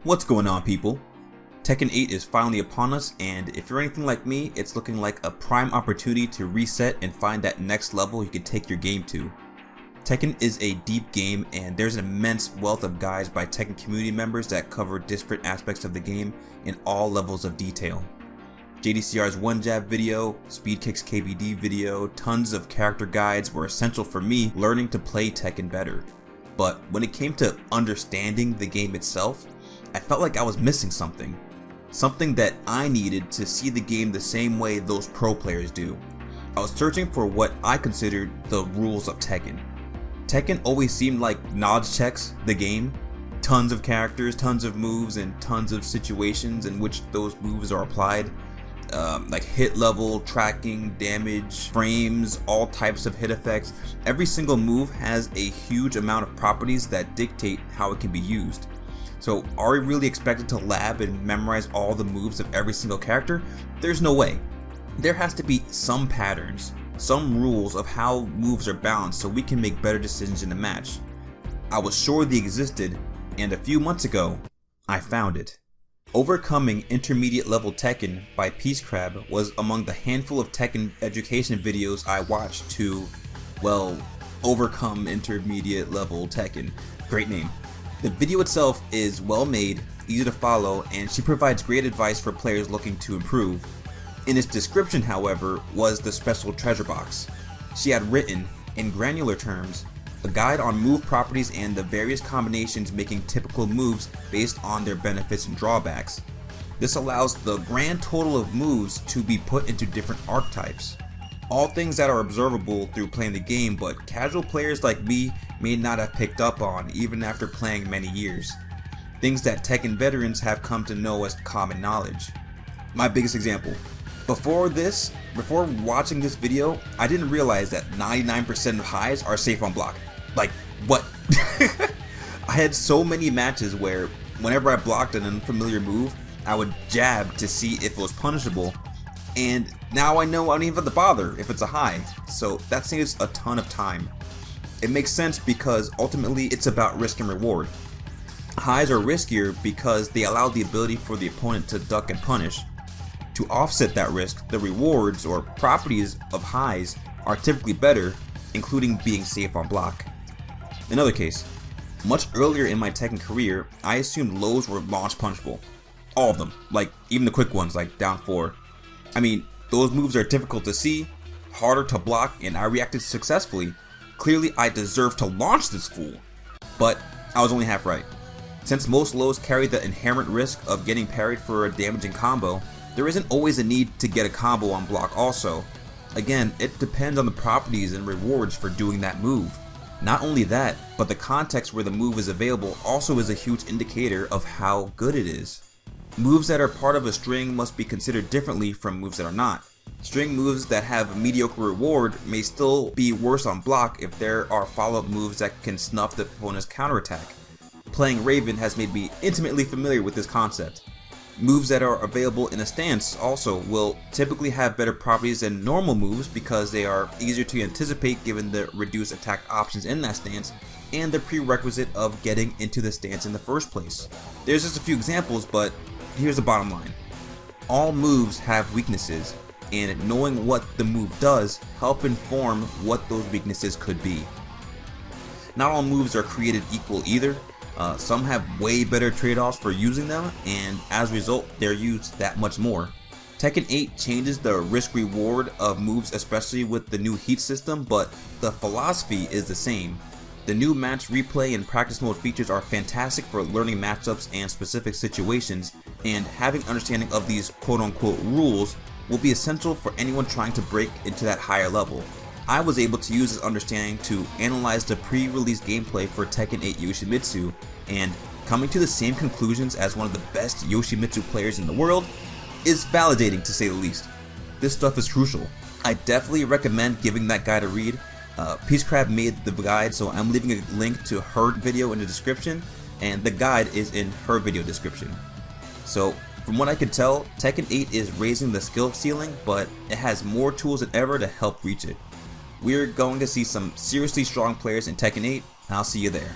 What's going on, people? Tekken 8 is finally upon us, and if you're anything like me, it's looking like a prime opportunity to reset and find that next level you can take your game to. Tekken is a deep game, and there's an immense wealth of guides by Tekken community members that cover different aspects of the game in all levels of detail. JDCR's One Jab video, Speedkick's KBD video, tons of character guides were essential for me learning to play Tekken better. But when it came to understanding the game itself, I felt like I was missing something. Something that I needed to see the game the same way those pro players do. I was searching for what I considered the rules of Tekken. Tekken always seemed like knowledge checks the game. Tons of characters, tons of moves, and tons of situations in which those moves are applied. Like hit level, tracking, damage, frames, all types of hit effects. Every single move has a huge amount of properties that dictate how it can be used. So are we really expected to lab and memorize all the moves of every single character? There's no way. There has to be some patterns, some rules of how moves are balanced so we can make better decisions in the match. I was sure they existed, and a few months ago, I found it. Overcoming Intermediate Level Tekken by Peacecrab was among the handful of Tekken education videos I watched to, well, overcome Intermediate Level Tekken. Great name. The video itself is well made, easy to follow, and she provides great advice for players looking to improve. In its description, however, was the special treasure box. She had written, in granular terms, a guide on move properties and the various combinations making typical moves based on their benefits and drawbacks. This allows the grand total of moves to be put into different archetypes. All things that are observable through playing the game, but casual players like me may not have picked up on even after playing many years. Things that Tekken veterans have come to know as common knowledge. My biggest example. Before watching this video, I didn't realize that 99% of highs are safe on block. Like, what? I had so many matches where whenever I blocked an unfamiliar move, I would jab to see if it was punishable, and now I know I don't even have to bother if it's a high, so that saves a ton of time. It makes sense because ultimately it's about risk and reward. Highs are riskier because they allow the ability for the opponent to duck and punish. To offset that risk, the rewards or properties of highs are typically better, including being safe on block. Another case. Much earlier in my Tekken career, I assumed lows were launch punishable. All of them, like even the quick ones like down 4. I mean, those moves are difficult to see, harder to block, and I reacted successfully. Clearly I deserve to launch this fool. But I was only half right. Since most lows carry the inherent risk of getting parried for a damaging combo, there isn't always a need to get a combo on block also. Again, it depends on the properties and rewards for doing that move. Not only that, but the context where the move is available also is a huge indicator of how good it is. Moves that are part of a string must be considered differently from moves that are not. String moves that have a mediocre reward may still be worse on block if there are follow-up moves that can snuff the opponent's counterattack. Playing Raven has made me intimately familiar with this concept. Moves that are available in a stance also will typically have better properties than normal moves because they are easier to anticipate given the reduced attack options in that stance and the prerequisite of getting into the stance in the first place. There's just a few examples, but here's the bottom line. All moves have weaknesses, and knowing what the move does help inform what those weaknesses could be. Not all moves are created equal either. Some have way better trade-offs for using them, and as a result they're used that much more. Tekken 8 changes the risk-reward of moves, especially with the new heat system, but the philosophy is the same. The new match replay and practice mode features are fantastic for learning matchups and specific situations, and having understanding of these quote-unquote rules will be essential for anyone trying to break into that higher level. I was able to use this understanding to analyze the pre-release gameplay for Tekken 8 Yoshimitsu, and coming to the same conclusions as one of the best Yoshimitsu players in the world is validating, to say the least. This stuff is crucial. I definitely recommend giving that guide a read. Peacecrab made the guide, so I'm leaving a link to her video in the description, and the guide is in her video description. So from what I can tell, Tekken 8 is raising the skill ceiling, but it has more tools than ever to help reach it. We're going to see some seriously strong players in Tekken 8, and I'll see you there.